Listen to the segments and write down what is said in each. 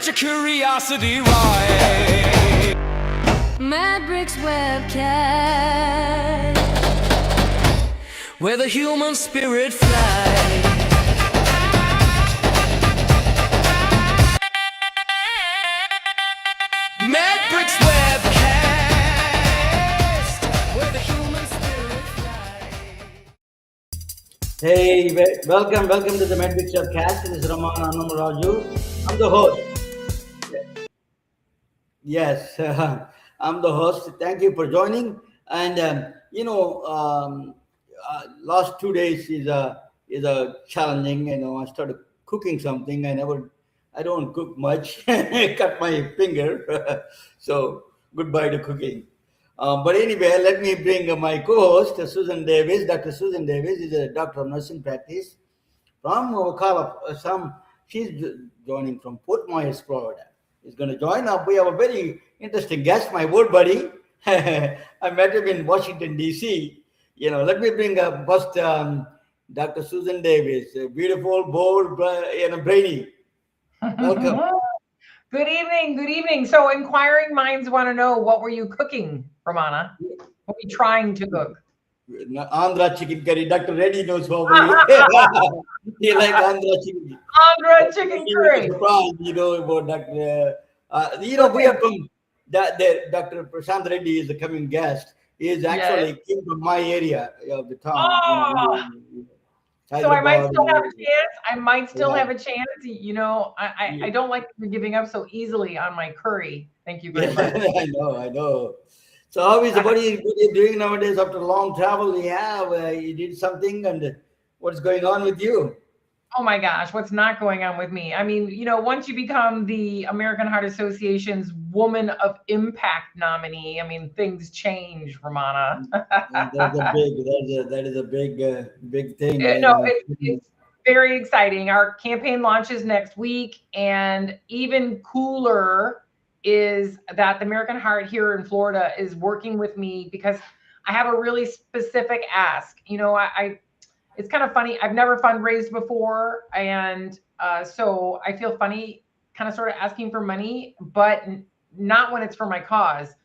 Get your curiosity right. Madbrick's webcast, Where the human spirit flies. Madbrick's webcast. Where the human spirit flies. Hey, welcome to the Madbrick's webcast. This is Raman Annamaraju. I'm the host. Yes, I'm the host. Thank you for joining. And last 2 days is a challenging. I started cooking something. I don't cook much. I cut my finger. So goodbye to cooking. But anyway, let me bring my co-host, Susan Davis. Dr. Susan Davis is a doctor of nursing practice from Ocala. She's joining from Fort Myers, Florida. Is going to join up. We have a very interesting guest, my old buddy. I met him in Washington, D.C. Let me bring up first Dr. Susan Davis, beautiful, bold, brainy. Welcome. Good evening. So inquiring minds want to know, what were you cooking, Ramana? What were you trying to cook? Andhra chicken curry. Dr. Reddy knows probably. He like Andhra chicken. Andhra chicken curry. About Dr. We are from Dr. Prasanth Reddy is the coming guest. He is actually came from my area of the town. So I might still have a chance. I have a chance. I don't like giving up so easily on my curry. Thank you very much. I know. So how is what are you doing nowadays after long travel? You did something, and what's going on with you? Oh my gosh, what's not going on with me? I mean, once you become the American Heart Association's Woman of Impact nominee, I mean, things change, Ramana. That is a big thing. It's very exciting. Our campaign launches next week, and even cooler is that the American Heart here in Florida is working with me because I have a really specific ask. It's kind of funny. I've never fundraised before. And so I feel funny kind of sort of asking for money, but not when it's for my cause.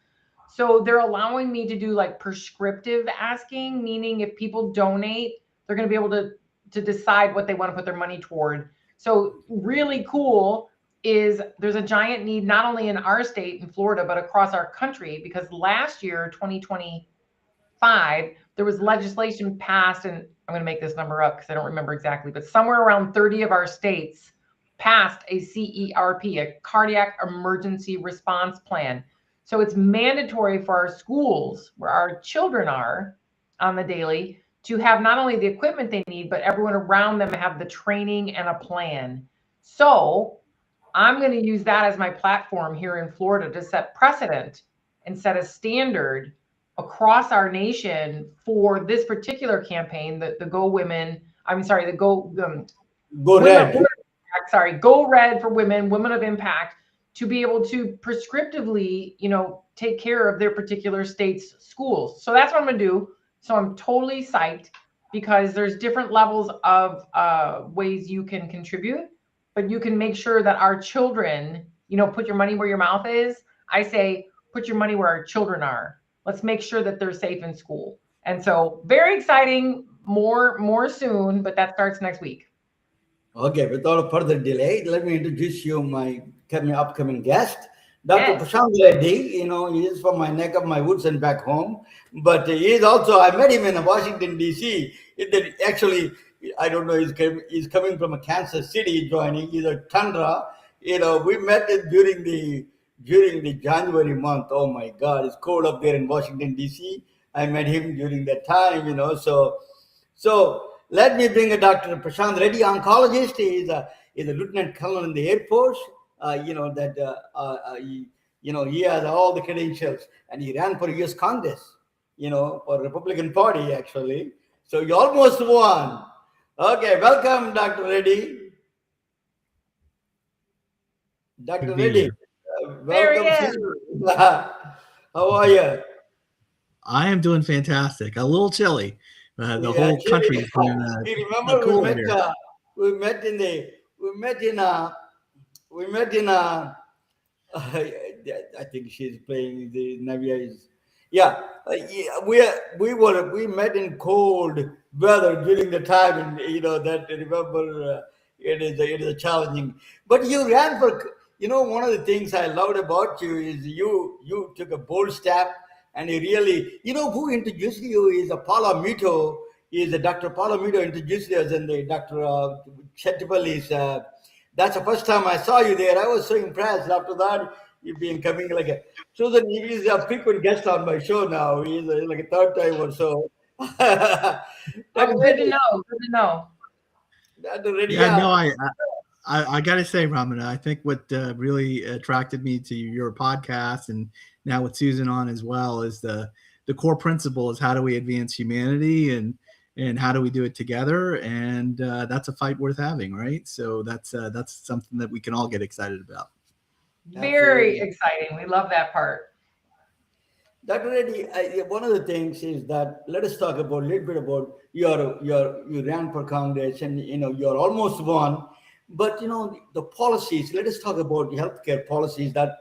So they're allowing me to do like prescriptive asking, meaning if people donate, they're going to be able to decide what they want to put their money toward. So really cool is there's a giant need, not only in our state in Florida, but across our country, because last year, 2025, there was legislation passed, and I'm going to make this number up because I don't remember exactly, but somewhere around 30 of our states passed a CERP, a cardiac emergency response plan. So it's mandatory for our schools, where our children are on the daily, to have not only the equipment they need, but everyone around them have the training and a plan. So I'm going to use that as my platform here in Florida to set precedent and set a standard across our nation for this particular campaign, the Go Women. I'm sorry, the Go Red. Go Red for Women of Impact, to be able to prescriptively, take care of their particular state's schools. So that's what I'm going to do. So I'm totally psyched, because there's different levels of ways you can contribute, but you can make sure that our children, put your money where your mouth is. I say, put your money where our children are. Let's make sure that they're safe in school. And so very exciting, more soon, but that starts next week. Okay, without further delay, let me introduce you my upcoming guest, Dr. Prasanth Reddy. He is from my neck of my woods and back home, but he is also, I met him in Washington, D.C. Actually, I don't know, he's coming from a Kansas City joining. He's a Tundra. We met during the January month. Oh my God, it's cold up there in Washington, D.C. I met him during that time, So let me bring a Dr. Prasanth Reddy, oncologist. He's a lieutenant colonel in the Air Force. He has all the credentials, and he ran for U.S. Congress, for Republican Party, actually. So you almost won. Okay, welcome, Dr. Reddy. Dr. Reddy. Welcome. How are you? I am doing fantastic. A little chilly. The whole country is doing remember we met in we met in I think she's playing the Navia is. Yeah, we met in cold weather during the time, and that remember it is a challenging. But you ran for. One of the things I loved about you is you took a bold step, and you really who introduced you is a Palomito. Is Dr. Palomito introduced us, and the Dr. Chetipal is. That's the first time I saw you there. I was so impressed. After that, you've been coming like a. Susan, he is a frequent guest on my show now. He's like a third time or so. Dr. Oh, good to Reddy, know. Good to know. Dr. Reddy, Yeah, yeah. no, I got to say, Ramana, I think what really attracted me to your podcast, and now with Susan on as well, is the core principle is how do we advance humanity, and how do we do it together, and that's a fight worth having, right? So that's something that we can all get excited about. Very Absolutely. exciting. We love that part. Dr. Reddy, one of the things is that let us talk about a little bit about you ran for Congress, and you're almost won, but the policies. Let us talk about the healthcare policies that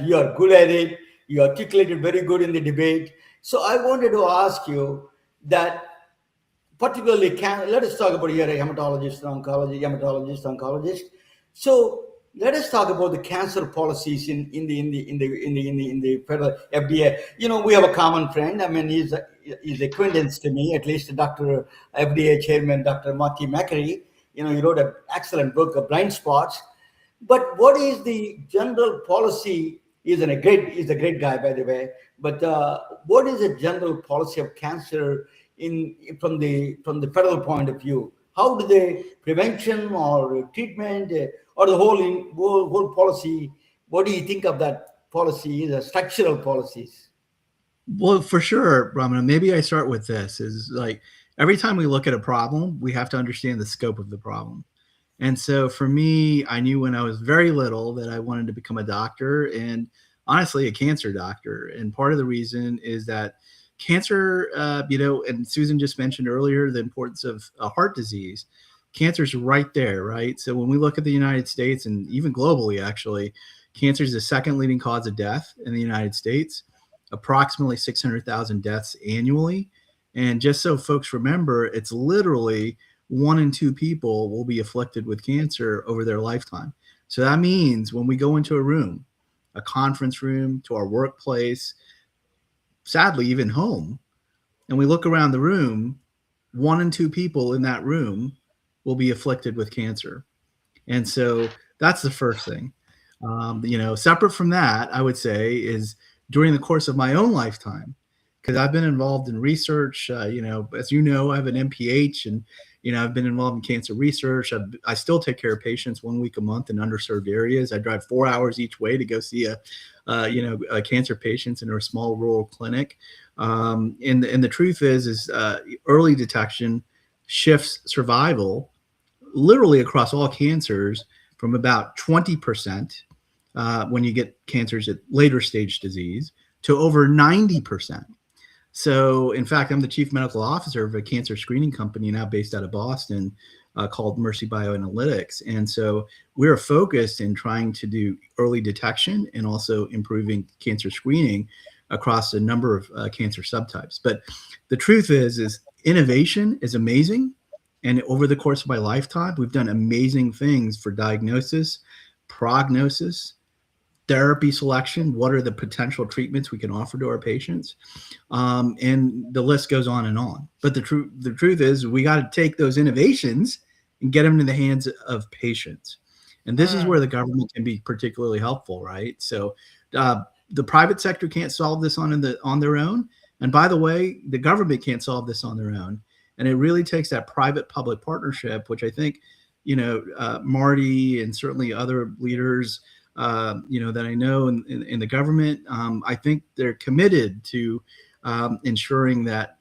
you are good at it. You articulated very good in the debate. So I wanted to ask you that particularly let us talk about you're a hematologist, oncologist. So let us talk about the cancer policies in the federal FDA. We have a common friend. I mean, he's acquaintance to me, at least Dr. FDA Chairman Dr. Maki Makary. He wrote an excellent book, Blind Spots. But what is the general policy? He's a great guy, by the way. But what is the general policy of cancer from the federal point of view? How do they prevention or treatment or the whole policy? What do you think of that policy? The structural policies. Well, for sure, Ramana, maybe I start with this is like every time we look at a problem, we have to understand the scope of the problem. And so for me, I knew when I was very little that I wanted to become a doctor, and honestly, a cancer doctor. And part of the reason is that cancer, and Susan just mentioned earlier the importance of heart disease. Cancer is right there, right? So when we look at the United States and even globally, actually, cancer is the second leading cause of death in the United States, approximately 600,000 deaths annually. And just so folks remember, it's literally 1 in 2 people will be afflicted with cancer over their lifetime. So that means when we go into a room, a conference room, to our workplace, sadly, even home, and we look around the room, 1 in 2 people in that room will be afflicted with cancer. And so that's the first thing. Separate from that, I would say is during the course of my own lifetime, because I've been involved in research, as you know, I have an MPH, and, I've been involved in cancer research. I still take care of patients 1 week a month in underserved areas. I drive 4 hours each way to go see a cancer patients in a small rural clinic. And the truth is early detection shifts survival literally across all cancers from about 20% when you get cancers at later stage disease to over 90%. So, in fact, I'm the chief medical officer of a cancer screening company now based out of Boston called Mercy Bioanalytics. And so we're focused in trying to do early detection and also improving cancer screening across a number of cancer subtypes. But the truth is innovation is amazing. And over the course of my lifetime, we've done amazing things for diagnosis, prognosis, therapy selection. What are the potential treatments we can offer to our patients? And the list goes on and on. But the truth is we got to take those innovations and get them in the hands of patients. And this is where the government can be particularly helpful, right? So the private sector can't solve this on their own. And by the way, the government can't solve this on their own. And it really takes that private-public partnership, which I think, Marty and certainly other leaders, that I know in the government, I think they're committed to ensuring that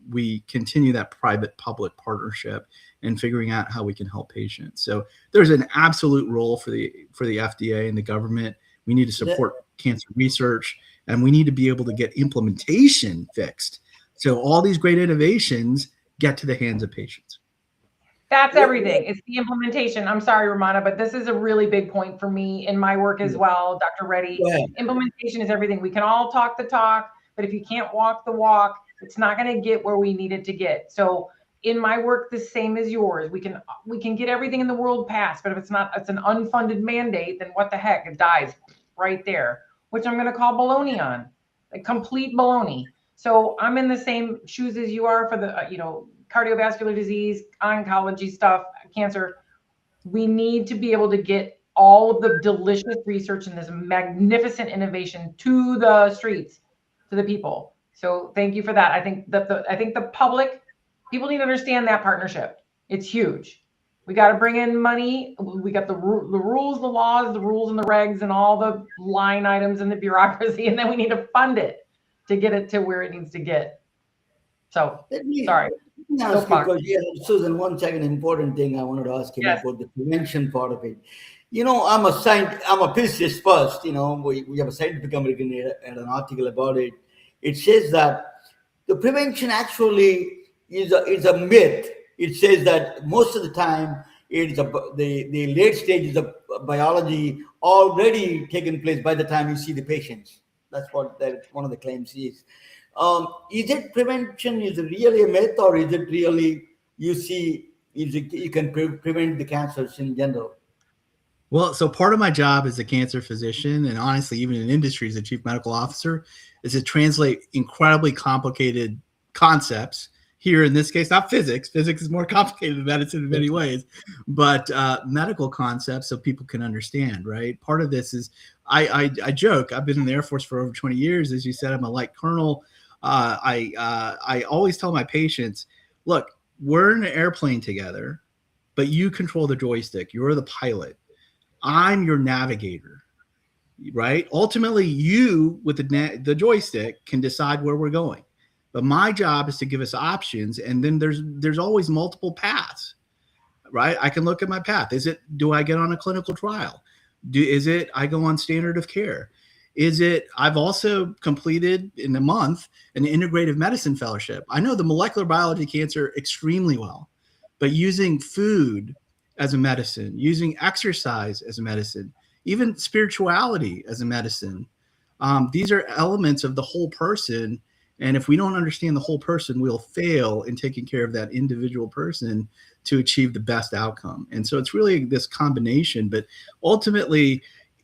we continue that private-public partnership and figuring out how we can help patients. So there's an absolute role for the FDA and the government. We need to support cancer research, and we need to be able to get implementation fixed. So all these great innovations get to the hands of patients. That's everything. It's the implementation. I'm sorry, Romana, but this is a really big point for me in my work as well, Dr. Reddy. Go ahead. Implementation is everything. We can all talk the talk, but if you can't walk the walk, it's not going to get where we need it to get. So in my work, the same as yours. We can get everything in the world passed, but if it's an unfunded mandate, then what the heck? It dies right there, which I'm going to call baloney on, like complete baloney. So I'm in the same shoes as you are for the, cardiovascular disease, oncology stuff, cancer. We need to be able to get all of the delicious research and this magnificent innovation to the streets, to the people. So thank you for that. I think that the public, people need to understand that partnership. It's huge. We got to bring in money. We got the rules, the laws, the rules and the regs and all the line items and the bureaucracy, and then we need to fund it to get it to where it needs to get. So, sorry. Let me ask you, because Susan, one second important thing I wanted to ask you Yes. about the prevention part of it. I'm a physicist first. We have a Scientific American had an article about it. It says that the prevention actually is a myth. It says that most of the time it's the late stages of biology already taken place by the time you see the patients. That's what one of the claims is. Is it prevention? Is it really a myth, or is it really you can prevent the cancers in general? Well, so part of my job as a cancer physician, and honestly, even in industry as a chief medical officer, is to translate incredibly complicated concepts. Here, in this case, not physics. Physics is more complicated than medicine in many ways, but medical concepts so people can understand. Right. Part of this is I joke. I've been in the Air Force for over 20 years. As you said, I'm a light colonel. I always tell my patients, look, we're in an airplane together, but you control the joystick. You're the pilot. I'm your navigator, right? Ultimately, you with the joystick can decide where we're going. But my job is to give us options, and then there's always multiple paths, right? I can look at my path. Do I get on a clinical trial? Is it I go on standard of care? Is it I've also completed in a month an integrative medicine fellowship? I know the molecular biology of cancer extremely well, but using food as a medicine, using exercise as a medicine, even spirituality as a medicine. These are elements of the whole person. And if we don't understand the whole person, we'll fail in taking care of that individual person to achieve the best outcome. And so it's really this combination, but ultimately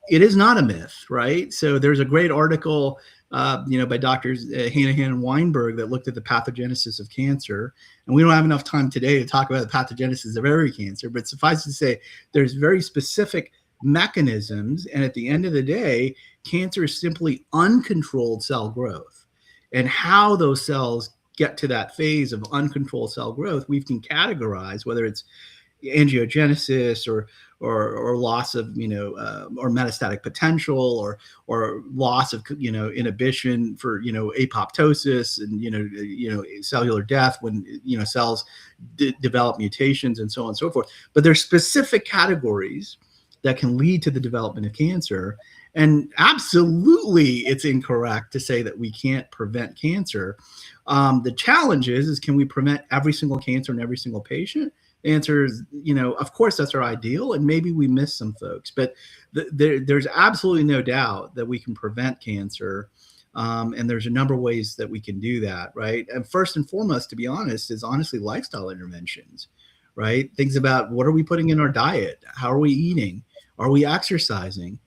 it is not a myth, right? So there's a great article, by doctors Hanahan and Weinberg that looked at the pathogenesis of cancer. And we don't have enough time today to talk about the pathogenesis of every cancer, but suffice to say, there's very specific mechanisms. And at the end of the day, cancer is simply uncontrolled cell growth. And how those cells get to that phase of uncontrolled cell growth, we can categorize whether it's angiogenesis or loss of or metastatic potential or loss of inhibition for apoptosis and cellular death when cells develop mutations and so on and so forth. But there's specific categories that can lead to the development of cancer. And absolutely, it's incorrect to say that we can't prevent cancer. The challenge is can we prevent every single cancer in every single patient? The answer is, of course, that's our ideal, and maybe we miss some folks. But there's absolutely no doubt that we can prevent cancer, and there's a number of ways that we can do that, right? And first and foremost, to be honest, is honestly lifestyle interventions, right? Things about what are we putting in our diet? How are we eating? Are we exercising?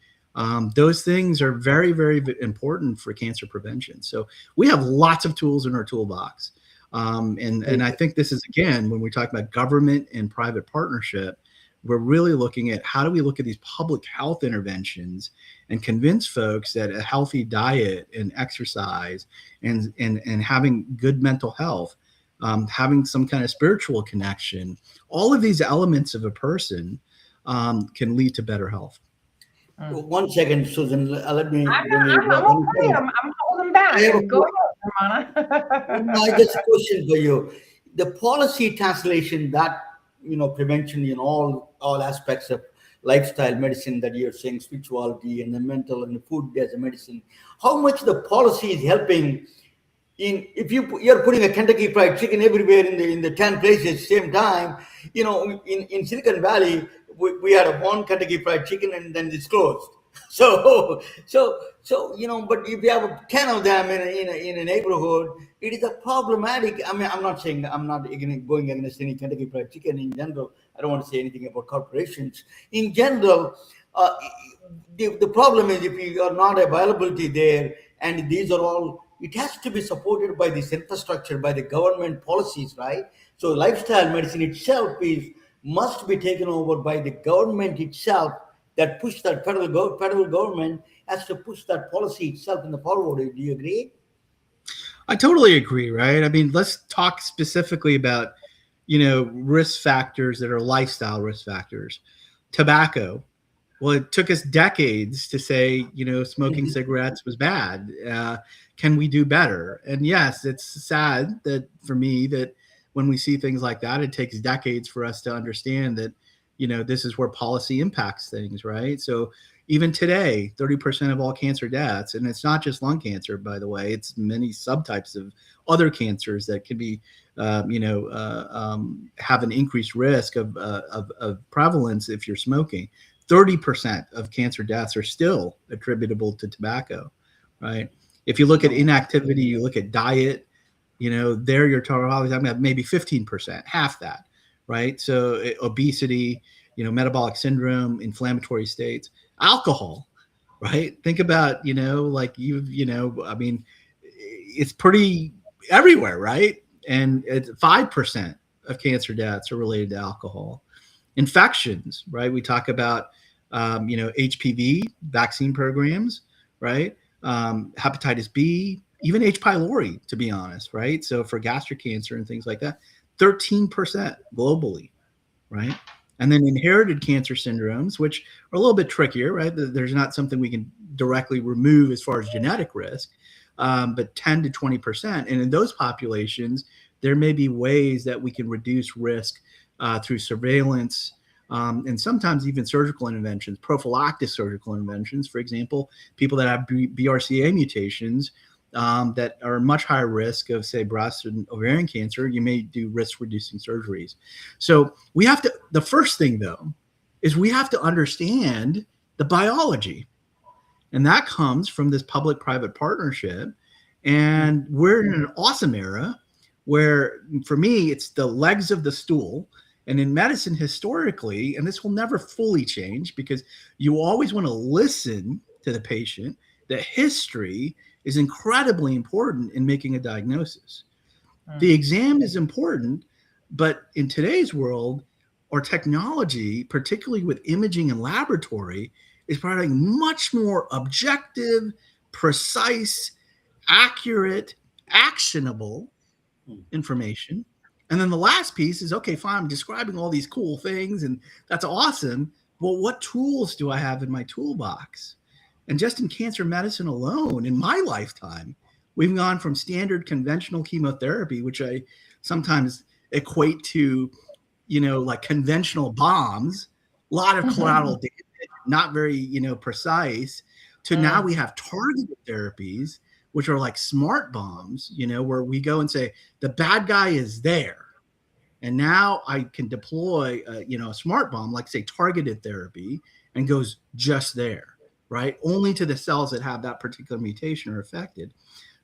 Those things are very, very important for cancer prevention. So we have lots of tools in our toolbox. And I think this is, again, when we talk about government and private partnership, we're really looking at how do we look at these public health interventions and convince folks that a healthy diet and exercise and having good mental health, having some kind of spiritual connection, all of these elements of a person can lead to better health. 1 second, Susan. Let me. I'm okay. I'm holding back. Go ahead, Romana. I just a question for you. The policy translation that prevention in all aspects of lifestyle medicine that you're saying, spirituality and the mental and the food as a medicine. How much the policy is helping if you're putting a Kentucky Fried Chicken everywhere in the 10 places same time, in Silicon Valley we had a one Kentucky Fried Chicken and then it's closed. But if you have 10 of them in a neighborhood, it is a problematic. I mean, I'm not saying I'm not going against any Kentucky Fried Chicken in general. I don't want to say anything about corporations in general. Uh, the problem is if you are not availability there, and these are all, it has to be supported by this infrastructure, by the government policies, right? So lifestyle medicine itself is must be taken over by the government itself, that push that federal government has to push that policy itself in the forward. Do you agree? I totally agree, right? I mean, let's talk specifically about, risk factors that are lifestyle risk factors. Tobacco. Well, it took us decades to say, smoking cigarettes was bad. Can we do better? And yes, it's sad that for me that when we see things like that, it takes decades for us to understand that, this is where policy impacts things, right? So even today, 30% of all cancer deaths, and it's not just lung cancer, by the way, it's many subtypes of other cancers that can be, have an increased risk of prevalence if you're smoking. 30% of cancer deaths are still attributable to tobacco, right? If you look at inactivity, you look at diet, there you're talking about maybe 15%, half that, right? So obesity, metabolic syndrome, inflammatory states, alcohol, right? Think about, I mean, it's pretty everywhere, right? And it's 5% of cancer deaths are related to alcohol. Infections, right? We talk about, HPV vaccine programs, right? Hepatitis B, even H. pylori, to be honest, right? So for gastric cancer and things like that, 13% globally, right? And then inherited cancer syndromes, which are a little bit trickier, right? There's not something we can directly remove as far as genetic risk, but 10 to 20%. And in those populations, there may be ways that we can reduce risk through surveillance, and sometimes even surgical interventions, prophylactic surgical interventions. For example, people that have BRCA mutations that are much higher risk of, say, breast and ovarian cancer, you may do risk-reducing surgeries. So we have to, the first thing, though, is we have to understand the biology. And that comes from this public-private partnership. And we're in an awesome era where, for me, it's the legs of the stool. And in medicine, historically, and this will never fully change because you always want to listen to the patient, the history is incredibly important in making a diagnosis. The exam is important, but in today's world, our technology, particularly with imaging and laboratory, is providing much more objective, precise, accurate, actionable information. And then the last piece is, okay, fine, I'm describing all these cool things and that's awesome. Well, what tools do I have in my toolbox? And just in cancer medicine alone, in my lifetime, we've gone from standard conventional chemotherapy, which I sometimes equate to, like conventional bombs, a lot of collateral damage, not very, precise, to now we have targeted therapies, which are like smart bombs, where we go and say, the bad guy is there. And now I can deploy, a smart bomb, like say targeted therapy, and goes just there, right? Only to the cells that have that particular mutation are affected.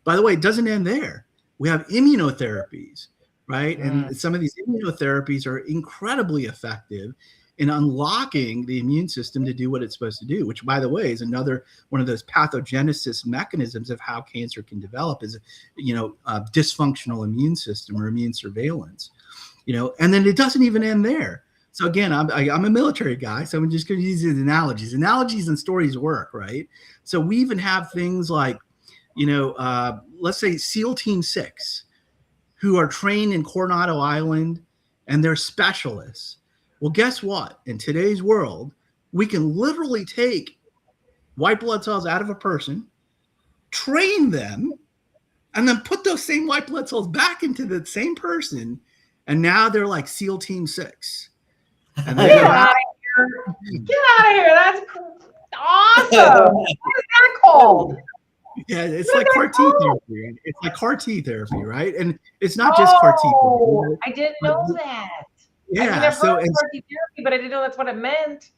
By the way, it doesn't end there. We have immunotherapies, right? And some of these immunotherapies are incredibly effective in unlocking the immune system to do what it's supposed to do, which, by the way, is another one of those pathogenesis mechanisms of how cancer can develop is, a dysfunctional immune system or immune surveillance, and then it doesn't even end there. So again, I'm a military guy, so I'm just going to use these analogies. Analogies and stories work, right? So we even have things like, let's say SEAL Team 6, who are trained in Coronado Island, and they're specialists. Well, guess what? In today's world, we can literally take white blood cells out of a person, train them, and then put those same white blood cells back into the same person, and now they're like SEAL Team 6. And Get out of here. Get out of here. That's awesome. What is that called? Yeah, it's Look like at CAR that T go. therapy. It's like CAR T therapy, right? And it's not just CAR T Oh, therapy, I didn't but know that. I mean, yeah. I've heard So of CAR T therapy, but I didn't know that's what it meant.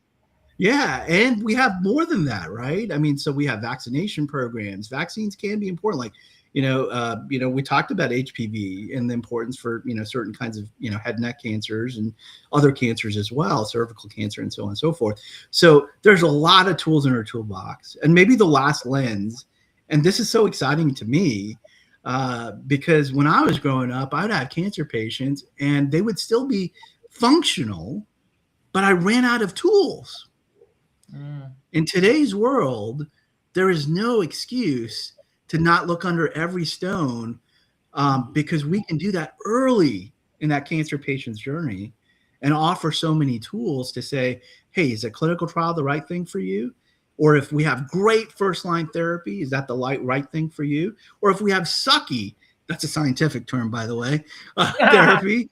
yeah, and we have more than that, right? I mean, so we have vaccination programs. Vaccines can be important. Like, we talked about HPV and the importance for certain kinds of head and neck cancers and other cancers as well, cervical cancer and so on and so forth. So there's a lot of tools in our toolbox, and maybe the last lens. And this is so exciting to me because when I was growing up, I'd have cancer patients, and they would still be functional, but I ran out of tools. Mm. In today's world, there is no excuse to not look under every stone because we can do that early in that cancer patient's journey and offer so many tools to say, hey, is a clinical trial the right thing for you? Or if we have great first line therapy, is that the right thing for you? Or if we have sucky, that's a scientific term, by the way, therapy,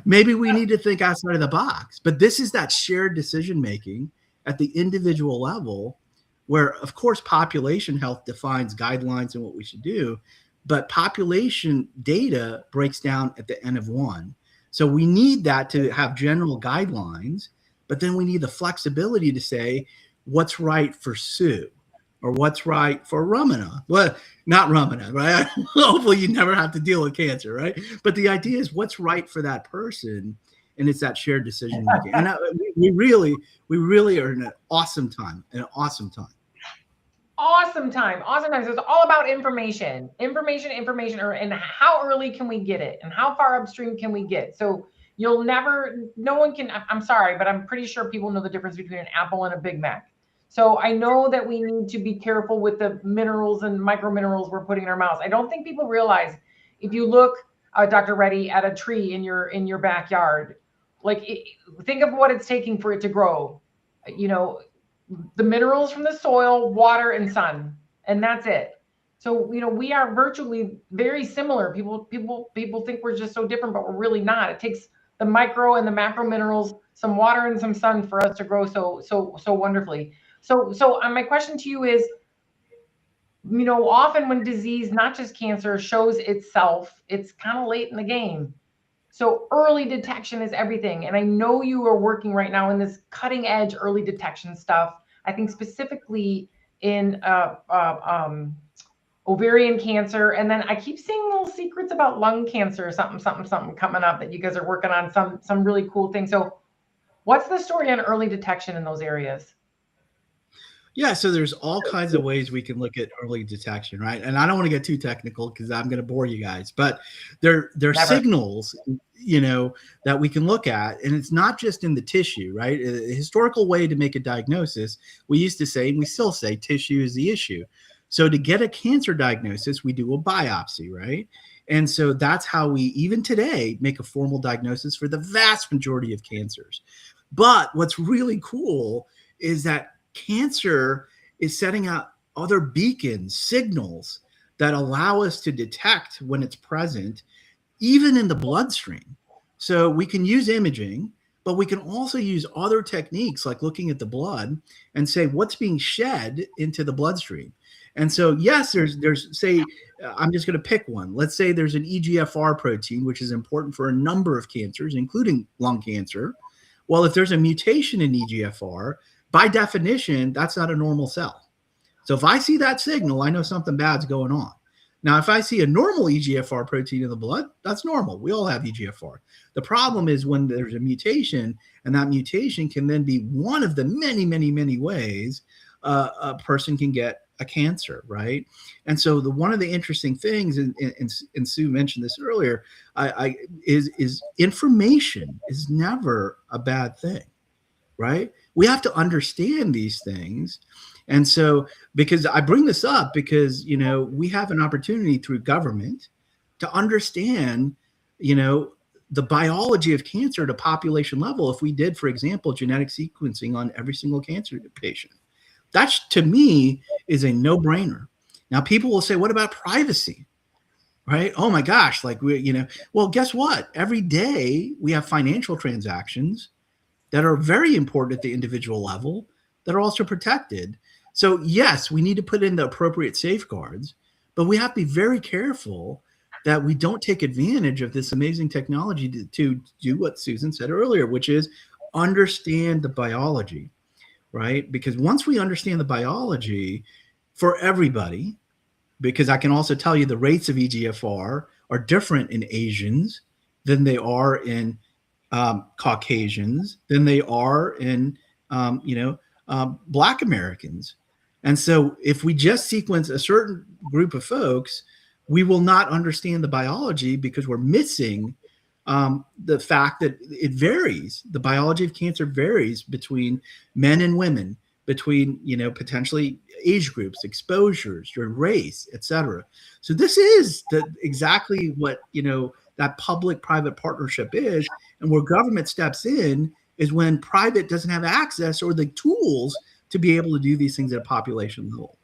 maybe we need to think outside of the box. But this is that shared decision making at the individual level, where, of course, population health defines guidelines and what we should do, but population data breaks down at the N of one. So we need that to have general guidelines, but then we need the flexibility to say what's right for Sue or what's right for Ramana. Well, not Ramana, right? Hopefully you never have to deal with cancer, right? But the idea is what's right for that person, and it's that shared decision making. And we really are in an awesome time, Awesome time. Awesome time. So it's all about information, and how early can we get it and how far upstream can we get? So no one can, I'm sorry, but I'm pretty sure people know the difference between an apple and a Big Mac. So I know that we need to be careful with the minerals and micro minerals we're putting in our mouths. I don't think people realize if you look, Dr. Reddy, at a tree in your backyard, think of what it's taking for it to grow. You know, the minerals from the soil, water, and sun, and that's it. So we are virtually very similar. People think we're just so different, but we're really not. It takes the micro and the macro minerals, some water and some sun for us to grow so wonderfully. So my question to you is, often when disease, not just cancer, shows itself, it's kind of late in the game. So early detection is everything. And I know you are working right now in this cutting edge early detection stuff. I think specifically in ovarian cancer. And then I keep seeing little secrets about lung cancer, something coming up that you guys are working on, some really cool things. So what's the story on early detection in those areas? Yeah, so there's all kinds of ways we can look at early detection, right? And I don't want to get too technical because I'm going to bore you guys, but there are signals, that we can look at, and it's not just in the tissue, right? A historical way to make a diagnosis, we used to say, and we still say, tissue is the issue. So to get a cancer diagnosis, we do a biopsy, right? And so that's how we, even today, make a formal diagnosis for the vast majority of cancers. But what's really cool is that cancer is setting out other beacons, signals that allow us to detect when it's present, even in the bloodstream. So we can use imaging, but we can also use other techniques like looking at the blood and say what's being shed into the bloodstream. And so, yes, there's say, I'm just going to pick one. Let's say there's an EGFR protein, which is important for a number of cancers, including lung cancer. Well, if there's a mutation in EGFR, by definition, that's not a normal cell. So if I see that signal, I know something bad's going on. Now, if I see a normal EGFR protein in the blood, that's normal. We all have EGFR. The problem is when there's a mutation, and that mutation can then be one of the many, many, many ways a person can get a cancer, right? And so one of the interesting things, and Sue mentioned this earlier, is information is never a bad thing, right? We have to understand these things. And so, because I bring this up because, we have an opportunity through government to understand, the biology of cancer at a population level. If we did, for example, genetic sequencing on every single cancer patient, that to me is a no-brainer. Now, people will say, what about privacy? Right? Oh my gosh, well, guess what? Every day we have financial transactions that are very important at the individual level that are also protected. So yes, we need to put in the appropriate safeguards, but we have to be very careful that we don't take advantage of this amazing technology to do what Susan said earlier, which is understand the biology, right? Because once we understand the biology for everybody, because I can also tell you the rates of EGFR are different in Asians than they are in Caucasians, than they are in Black Americans. And so if we just sequence a certain group of folks, we will not understand the biology because we're missing the fact that it varies. The biology of cancer varies between men and women, between potentially age groups, exposures, your race, etc. So this is exactly what that public-private partnership is, and where government steps in is when private doesn't have access or the tools to be able to do these things at a population level.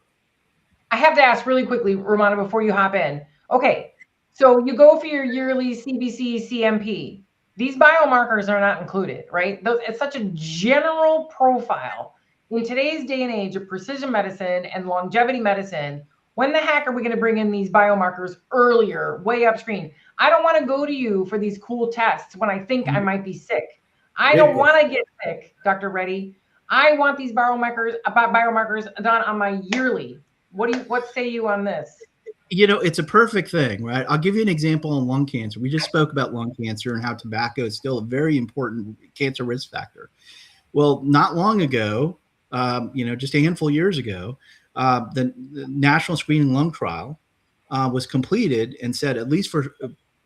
I have to ask really quickly, Romana, before you hop in. Okay, so you go for your yearly CBC CMP. These biomarkers are not included, right? It's such a general profile. In today's day and age of precision medicine and longevity medicine, when the heck are we going to bring in these biomarkers earlier, way upstream? I don't want to go to you for these cool tests when I think I might be sick. I don't want to get sick, Dr. Reddy. I want these biomarkers done on my yearly. What say you on this? It's a perfect thing, right? I'll give you an example on lung cancer. We just spoke about lung cancer and how tobacco is still a very important cancer risk factor. Well, not long ago, just a handful of years ago, the National Screening Lung Trial was completed and said, at least for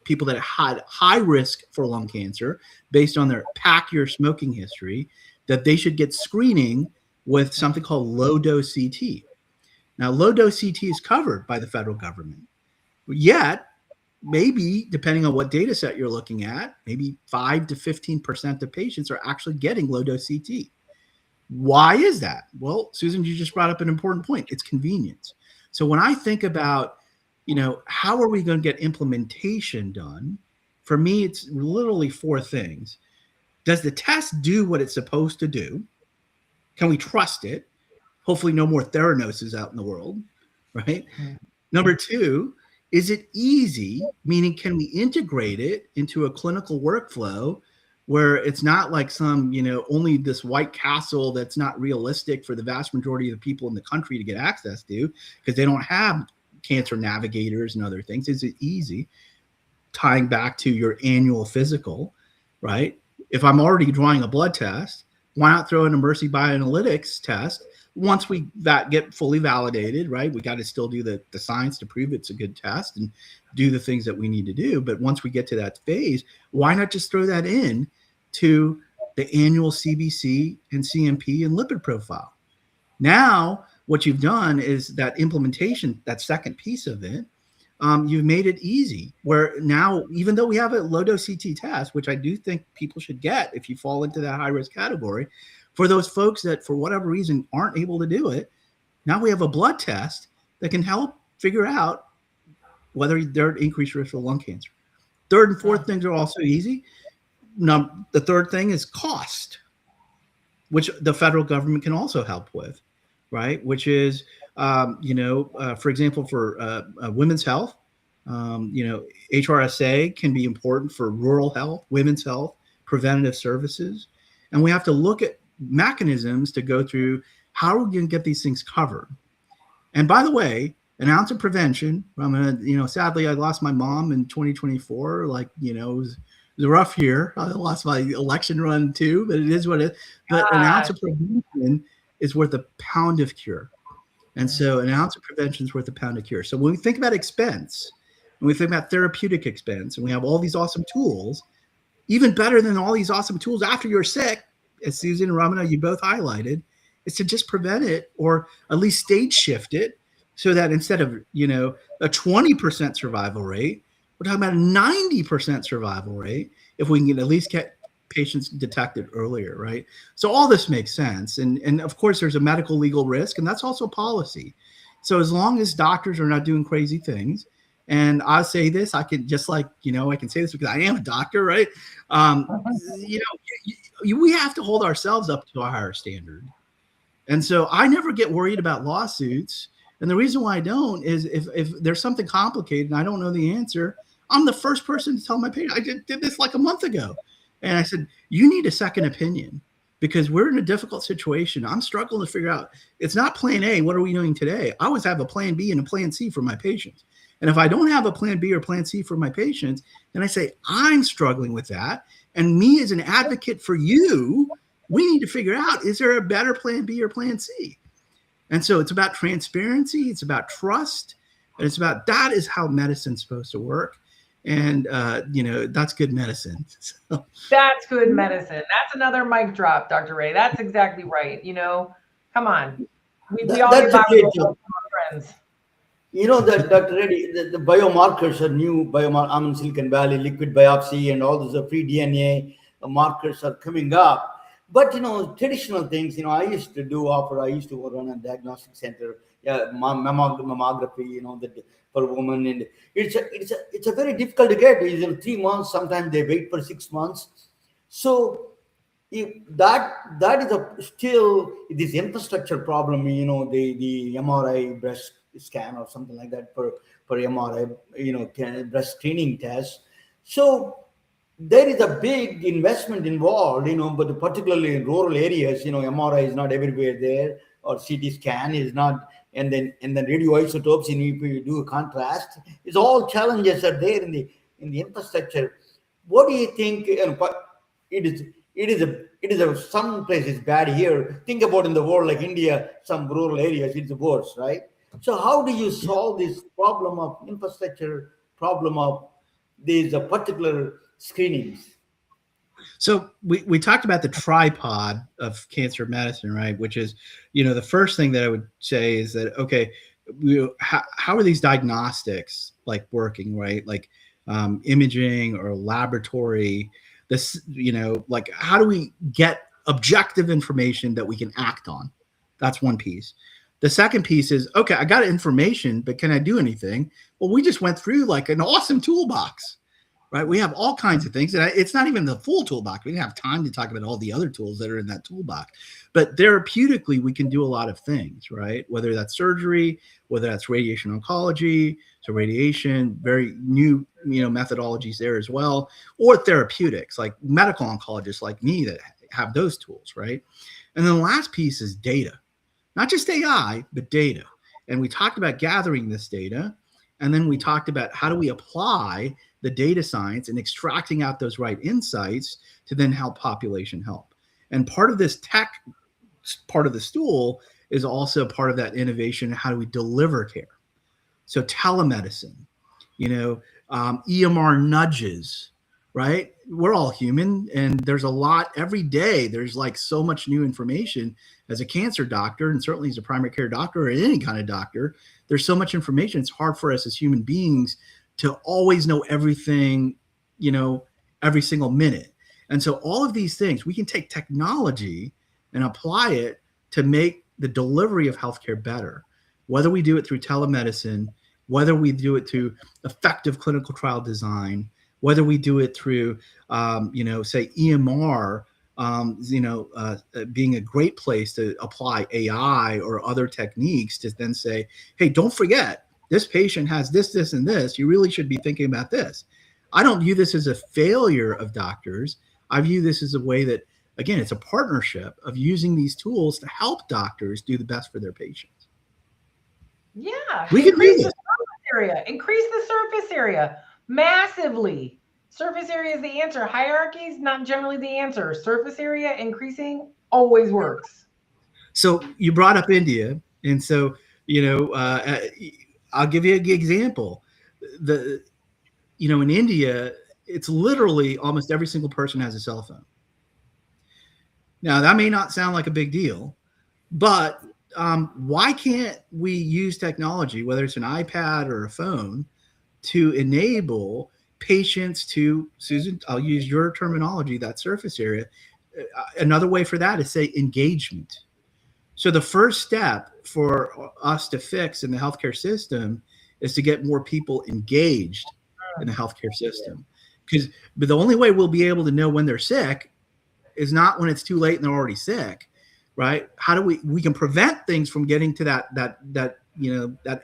people that had high risk for lung cancer based on their pack-year smoking history, that they should get screening with something called low-dose CT. Now, low-dose CT is covered by the federal government. Yet, maybe, depending on what data set you're looking at, maybe 5 to 15% of patients are actually getting low-dose CT. Why is that? Well, Susan, you just brought up an important point. It's convenience. So when I think about, how are we going to get implementation done? For me, it's literally 4 things. Does the test do what it's supposed to do? Can we trust it? Hopefully no more Theranoses out in the world, right? Mm-hmm. Number 2, is it easy? Meaning, can we integrate it into a clinical workflow where it's not like some, only this white castle that's not realistic for the vast majority of the people in the country to get access to because they don't have cancer navigators and other things. Is it easy? Tying back to your annual physical, right? If I'm already drawing a blood test, why not throw in a Mercy Bioanalytics test? Once we get fully validated, right? We got to still do the science to prove it's a good test and do the things that we need to do. But once we get to that phase, why not just throw that in to the annual CBC and CMP and lipid profile? Now, what you've done is that implementation, that second piece of it, you've made it easy where now, even though we have a low-dose CT test, which I do think people should get if you fall into that high-risk category, for those folks that for whatever reason aren't able to do it, now we have a blood test that can help figure out whether they're at increased risk for lung cancer. Third and fourth things are also easy. Now, the third thing is cost, which the federal government can also help with, right? Which is, for example, for women's health, HRSA can be important for rural health, women's health, preventative services. And we have to look at mechanisms to go through how are we going to get these things covered. And by the way, an ounce of prevention, sadly, I lost my mom in 2024. It was a rough year. I lost my election run too, but it is what it is. But an ounce of prevention is worth a pound of cure. And so an ounce of prevention is worth a pound of cure. So when we think about expense, when we think about therapeutic expense, and we have all these awesome tools, even better than all these awesome tools after you're sick, as Susan and Ramana, you both highlighted, is to just prevent it or at least stage shift it so that instead of, a 20% survival rate, we're talking about a 90% survival rate if we can at least get patients detected earlier, right? So all this makes sense. And of course, there's a medical legal risk, and that's also policy. So as long as doctors are not doing crazy things, and I'll say this, I can just I can say this because I am a doctor, right? We have to hold ourselves up to a higher standard. And so I never get worried about lawsuits. And the reason why I don't is if there's something complicated and I don't know the answer, I'm the first person to tell my patient. I did this like a month ago. And I said, you need a second opinion because we're in a difficult situation. I'm struggling to figure out, it's not plan A. What are we doing today? I always have a plan B and a plan C for my patients. And if I don't have a plan B or plan C for my patients, then I say, I'm struggling with that. And me as an advocate for you, we need to figure out, is there a better plan B or plan C? And so it's about transparency. It's about trust. And it's about, that is how medicine's supposed to work. And, that's good medicine. So. That's good medicine. That's another mic drop, Dr. Ray. That's exactly right. Come on. We all get viral from our friends. That Dr. Reddy, the biomarkers are new. I'm in Silicon Valley, liquid biopsy and all those free DNA markers are coming up. But, traditional things, I used to run a diagnostic center, mammography, that for women. And it's a very difficult to get. 3 months, sometimes they wait for 6 months. So if that is still this infrastructure problem, the MRI breast scan or something like that for MRI, breast screening test. So there is a big investment involved, but particularly in rural areas, MRI is not everywhere there, or CT scan is not, and then radioisotopes, if you do a contrast, it's all challenges are there in the infrastructure. What do you think? It is some places bad here. Think about in the world like India, some rural areas, it's worse, right? So how do you solve this problem of infrastructure, problem of these particular screenings? So we talked about the tripod of cancer medicine, right? Which is, the first thing that I would say is that, okay, how are these diagnostics like working, right? Like imaging or laboratory, this, like how do we get objective information that we can act on? That's one piece. The second piece is, okay, I got information, but can I do anything? Well, we just went through like an awesome toolbox, right? We have all kinds of things. And it's not even the full toolbox. We didn't have time to talk about all the other tools that are in that toolbox. But therapeutically, we can do a lot of things, right? Whether that's surgery, whether that's radiation oncology, so radiation, very new, methodologies there as well, or therapeutics, like medical oncologists like me that have those tools, right? And then the last piece is data. Not just AI, but data. And we talked about gathering this data. And then we talked about how do we apply the data science and extracting out those right insights to then help population health. And part of this tech part of the stool is also part of that innovation. How do we deliver care? So telemedicine, EMR nudges, right? We're all human, and there's a lot every day. There's like so much new information as a cancer doctor, and certainly as a primary care doctor or any kind of doctor. There's so much information. It's hard for us as human beings to always know everything, every single minute. And so all of these things, we can take technology and apply it to make the delivery of healthcare better, whether we do it through telemedicine, whether we do it through effective clinical trial design, whether we do it through, say EMR, being a great place to apply AI or other techniques to then say, hey, don't forget, this patient has this, this, and this. You really should be thinking about this. I don't view this as a failure of doctors. I view this as a way that, again, it's a partnership of using these tools to help doctors do the best for their patients. Yeah. We can increase do the surface area. Increase the surface area massively. Surface area is the answer. Hierarchy is not generally the answer. Surface area increasing always works. So you brought up India. And so, I'll give you an example. In India, it's literally almost every single person has a cell phone. Now, that may not sound like a big deal, but why can't we use technology, whether it's an iPad or a phone, to enable patients to, Susan, I'll use your terminology, that surface area. Another way for that is, say, engagement. So the first step for us to fix in the healthcare system is to get more people engaged in the healthcare system. But the only way we'll be able to know when they're sick is not when it's too late and they're already sick, right? How do we can prevent things from getting to that that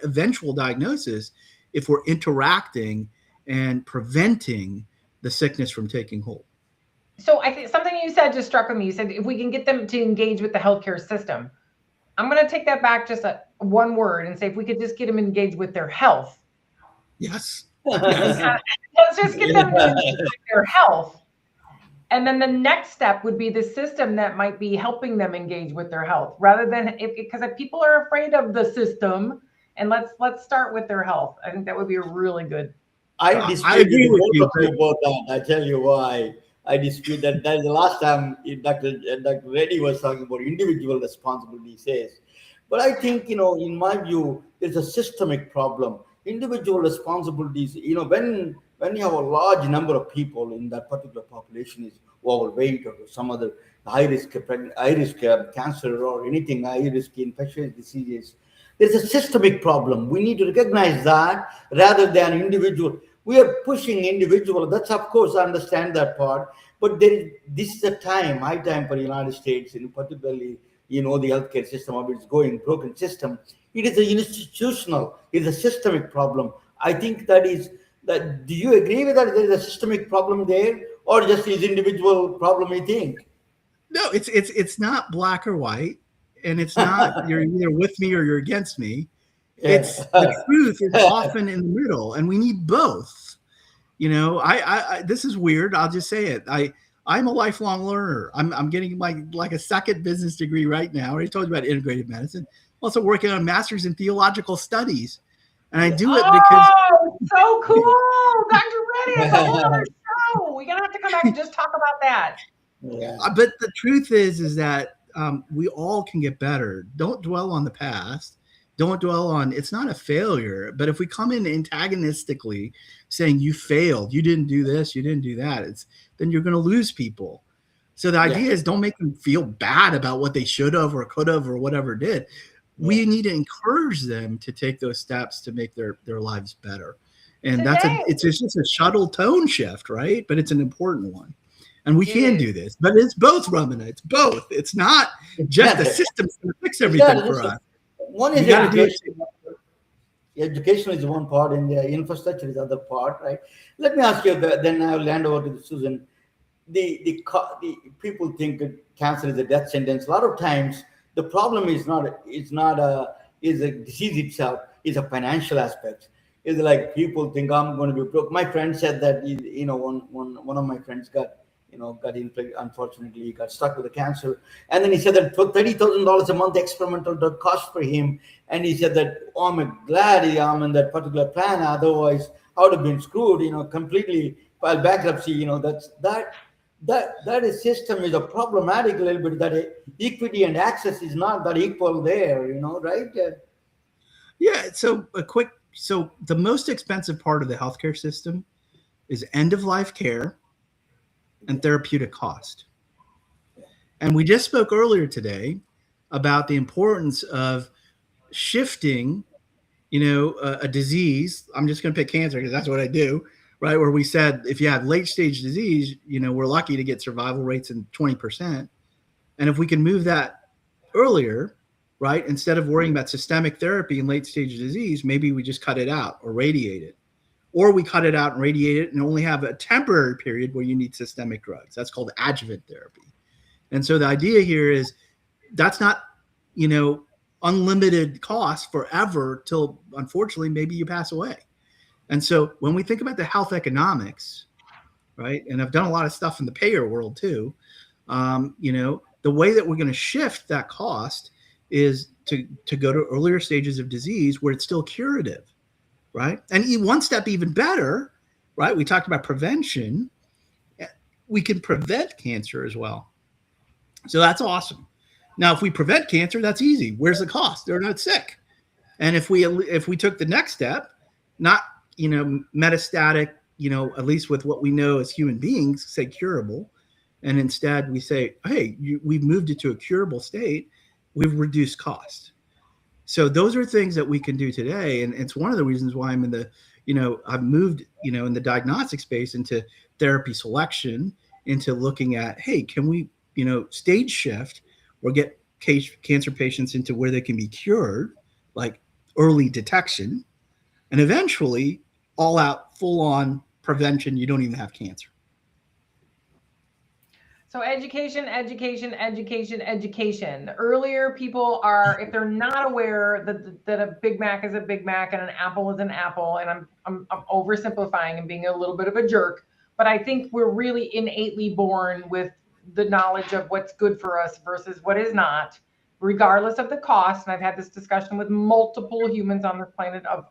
eventual diagnosis if we're interacting and preventing the sickness from taking hold. So I think something you said just struck with me. You said if we can get them to engage with the healthcare system. I'm going to take that back just one word and say if we could just get them engaged with their health. Yes. And let's just get them to engage with their health. And then the next step would be the system that might be helping them engage with their health, rather than because if people are afraid of the system, and let's start with their health. I think that would be a really good. I dispute I agree with you. about that. I tell you why. I dispute that. That is the last time Dr. Reddy was talking about individual responsibility, he says. But I think, in my view, there's a systemic problem. Individual responsibilities, when you have a large number of people in that particular population is overweight or some other high risk cancer or anything, high risk infectious diseases, there's a systemic problem. We need to recognize that rather than individual. We are pushing individual. That's, of course, I understand that part. But this is a high time for the United States, and particularly, the healthcare system of its broken system. It is a institutional, it's a systemic problem. I think that. Do you agree with that? There is a systemic problem there, or just is individual problem? You think? No, it's not black or white, and it's not you're either with me or you're against me. It's the truth is often in the middle, and we need both. I this is weird. I'll just say it. I'm a lifelong learner. I'm getting like a second business degree right now. I already told you about integrative medicine. Also working on a master's in theological studies, and I do it because So cool, Dr. Reddy. It's a whole other show. We're gonna have to come back and just talk about that. Yeah. But the truth is that we all can get better. Don't dwell on the past. Don't dwell on it's not a failure. But if we come in antagonistically saying you failed, you didn't do this, you didn't do that, then you're going to lose people. So the idea is don't make them feel bad about what they should have or could have or whatever did. We need to encourage them to take those steps to make their lives better. And it's just a subtle tone shift, right? But it's an important one. And we can do this. But it's both, Ramana. It's both. It's not just the system's going to fix everything for us. One is education. Education is one part, and the infrastructure is the other part, right? Let me ask you. Then I'll hand over to Susan. The people think that cancer is a death sentence. A lot of times, the problem is a disease itself. It's a financial aspect. It's like people think I'm going to be broke. My friend said that one of my friends got unfortunately he got stuck with the cancer, and then he said that for $30,000 a month experimental drug cost for him, and he said that I'm glad I'm in that particular plan, otherwise I would have been screwed, completely filed bankruptcy. That is system is a problematic a little bit, that equity and access is not that equal there, right? Yeah. So the most expensive part of the healthcare system is end of life care and therapeutic cost. And we just spoke earlier today about the importance of shifting, a disease. I'm just going to pick cancer because that's what I do, right? Where we said if you have late stage disease, we're lucky to get survival rates in 20%. And if we can move that earlier, right, instead of worrying about systemic therapy in late stage disease, maybe we just cut it out or radiate it. Or we cut it out and radiate it and only have a temporary period where you need systemic drugs. That's called adjuvant therapy. And so the idea here is that's not, unlimited cost forever till, unfortunately, maybe you pass away. And so when we think about the health economics, right, and I've done a lot of stuff in the payer world too, the way that we're going to shift that cost is to go to earlier stages of disease where it's still curative. Right. And one step even better, right? We talked about prevention. We can prevent cancer as well. So that's awesome. Now, if we prevent cancer, that's easy. Where's the cost? They're not sick. And if we took the next step, not, metastatic, at least with what we know as human beings, say curable. And instead we say, hey, we've moved it to a curable state. We've reduced cost. So those are things that we can do today. And it's one of the reasons why I'm in the, I've moved, in the diagnostic space into therapy selection, into looking at, hey, can we, stage shift or get cancer patients into where they can be cured, like early detection, and eventually all out, full on prevention. You don't even have cancer. So education, education, education, education. Earlier, people are, if they're not aware that a Big Mac is a Big Mac and an apple is an apple, and I'm oversimplifying and being a little bit of a jerk, but I think we're really innately born with the knowledge of what's good for us versus what is not, regardless of the cost. And I've had this discussion with multiple humans on this planet of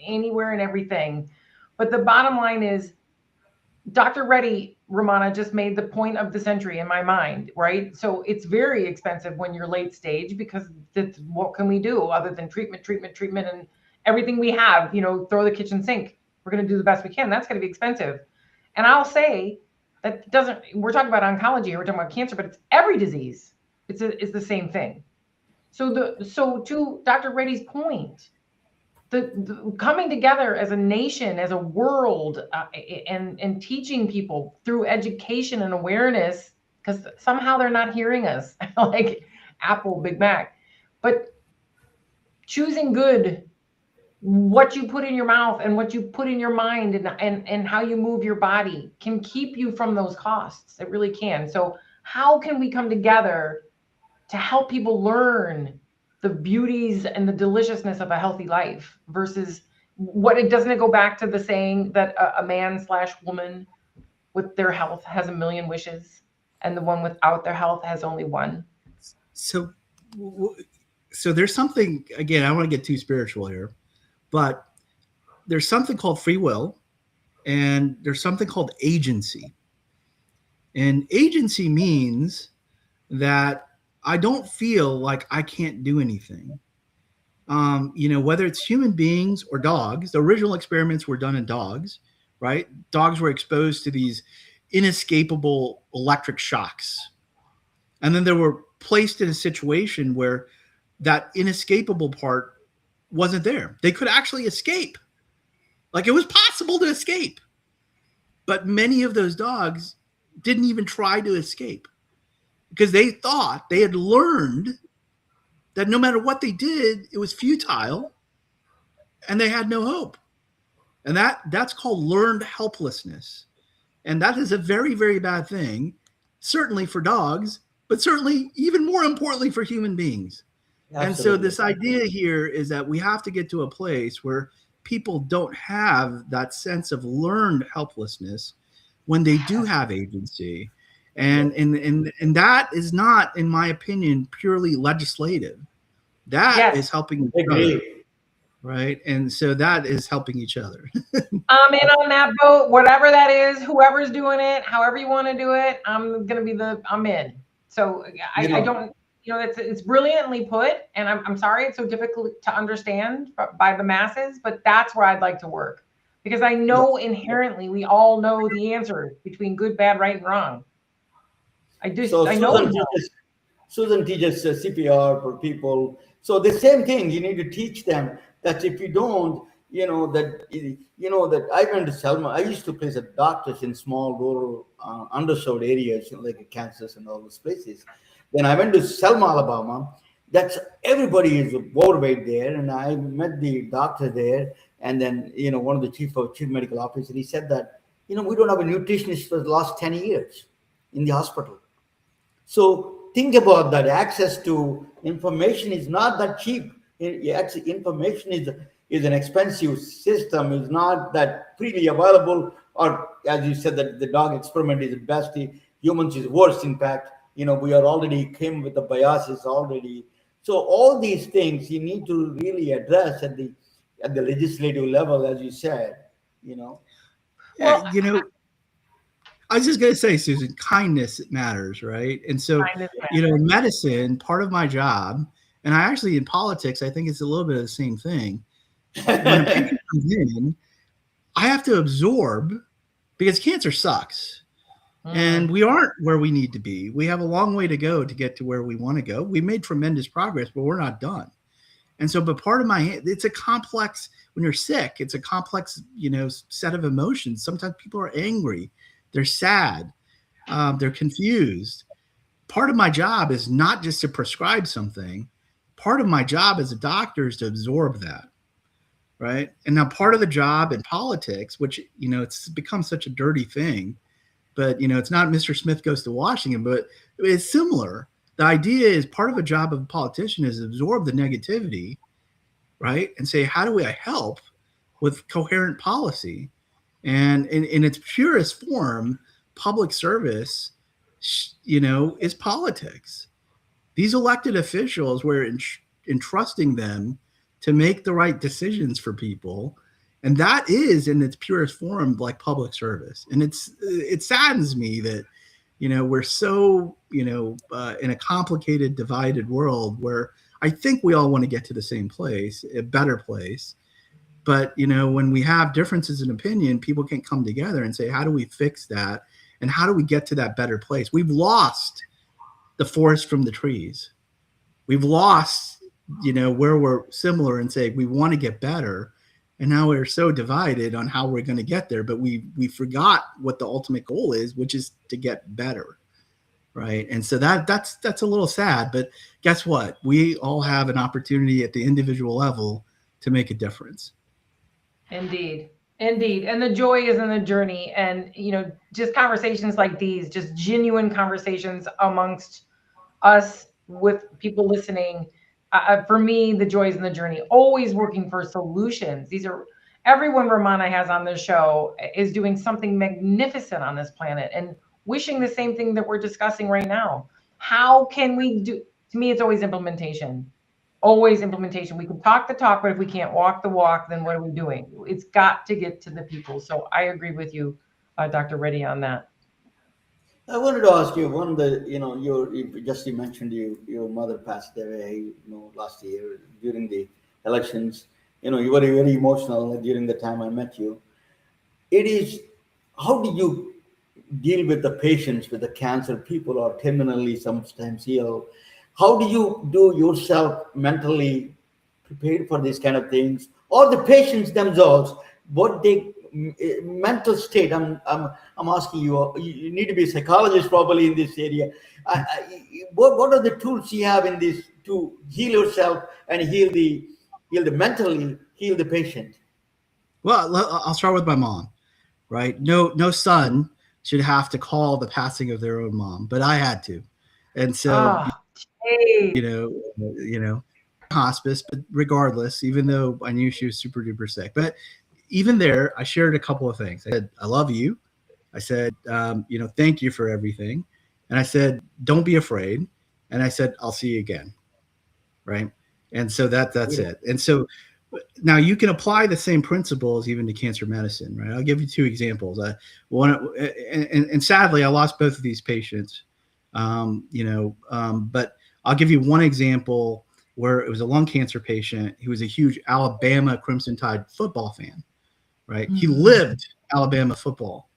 anywhere and everything. But the bottom line is, Dr. Reddy, Romana, just made the point of the century in my mind, right? So it's very expensive when you're late stage, because that's, what can we do other than treatment, and everything we have, throw the kitchen sink. We're going to do the best we can. That's going to be expensive. And I'll say that we're talking about oncology, we're talking about cancer, but it's every disease. It's the same thing. So to Dr. Reddy's point, the coming together as a nation, as a world, and teaching people through education and awareness, because somehow they're not hearing us, like Apple, Big Mac, but choosing good, what you put in your mouth and what you put in your mind, and how you move your body can keep you from those costs. It really can. So how can we come together to help people learn the beauties and the deliciousness of a healthy life versus doesn't it go back to the saying that a man/woman with their health has a million wishes and the one without their health has only one? So there's something, again, I don't want to get too spiritual here, but there's something called free will and there's something called agency. And agency means that I don't feel like I can't do anything. Whether it's human beings or dogs, the original experiments were done in dogs, right? Dogs were exposed to these inescapable electric shocks. And then they were placed in a situation where that inescapable part wasn't there. They could actually escape. Like, it was possible to escape. But many of those dogs didn't even try to escape, because they thought, they had learned that no matter what they did, it was futile and they had no hope. And that's called learned helplessness. And that is a very, very bad thing, certainly for dogs, but certainly even more importantly for human beings. Absolutely. And so this idea here is that we have to get to a place where people don't have that sense of learned helplessness when they do have agency. And that is not, in my opinion, purely legislative. That is helping each other, right? And so that is helping each other. I'm in on that boat, whatever that is, whoever's doing it, however you want to do it, I'm in. So I don't, it's brilliantly put, and I'm sorry it's so difficult to understand by the masses, but that's where I'd like to work, because I know inherently we all know the answer between good, bad, right, and wrong. I know. Susan teaches CPR for people. So the same thing, you need to teach them that if you don't, that I went to Selma. I used to place doctors in small rural underserved areas, like Kansas and all those places. Then I went to Selma, Alabama. That's everybody is overweight there, and I met the doctor there, and then one of the chief medical officers. He said that we don't have a nutritionist for the last 10 years in the hospital. So think about that. Access to information is not that cheap. Information is an expensive system. It's not that freely available. Or as you said, that the dog experiment is the best. Humans is worse. In fact, we are already came with the biases already. So all these things you need to really address at the legislative level, as you said. I was just going to say, Susan, kindness matters, right? And so, in medicine, part of my job, and I actually in politics, I think it's a little bit of the same thing. When a patient comes in, I have to absorb, because cancer sucks. And we aren't where we need to be. We have a long way to go to get to where we want to go. We made tremendous progress, but we're not done. And so, but part of it's a complex, when you're sick, it's a complex, set of emotions. Sometimes people are angry. They're sad. They're confused. part of my job is not just to prescribe something. Part of my job as a doctor is to absorb that. Right. And now part of the job in politics, which, it's become such a dirty thing, but, it's not Mr. Smith Goes to Washington, but it's similar. The idea is part of a job of a politician is absorb the negativity, right? And say, how do I help with coherent policy? And in its purest form, public service, is politics. These elected officials, we're entrusting them to make the right decisions for people. And that is in its purest form, like public service. And it saddens me that, we're so, in a complicated, divided world where I think we all want to get to the same place, a better place. But, when we have differences in opinion, people can come together and say, how do we fix that? And how do we get to that better place? We've lost the forest from the trees. We've lost, where we're similar and say we want to get better. And now we're so divided on how we're going to get there, but we forgot what the ultimate goal is, which is to get better, right? And so that's a little sad, but guess what? We all have an opportunity at the individual level to make a difference. Indeed. And the joy is in the journey, and just conversations like these, just genuine conversations amongst us with people listening. For me, the joy is in the journey, always working for solutions. Everyone Ramana has on this show is doing something magnificent on this planet and wishing the same thing that we're discussing right now. How can we do? To me, it's always implementation. Always implementation. We can talk the talk, but if we can't walk the walk, then what are we doing? It's got to get to the people. So I agree with you, Dr. Reddy, on that. I wanted to ask you one of the, you mentioned your mother passed away, last year during the elections. You were very emotional during the time I met you. How do you deal with the patients with the cancer? People are terminally sometimes ill. How do you do yourself mentally prepared for these kind of things, or the patients themselves? What they mental state? I'm asking you. You need to be a psychologist probably in this area. What are the tools you have in this to heal yourself and heal the mentally heal the patient? Well, I'll start with my mom, right? No son should have to call the passing of their own mom, but I had to, and so hospice. But regardless, even though I knew she was super duper sick, but even there, I shared a couple of things. I said, I love you. I said, thank you for everything. And I said, don't be afraid. And I said, I'll see you again. Right. And so that's it. And so now you can apply the same principles even to cancer medicine. Right. I'll give you two examples. And sadly, I lost both of these patients, but I'll give you one example where it was a lung cancer patient. He was a huge Alabama Crimson Tide football fan. Right. Mm-hmm. He lived Alabama football.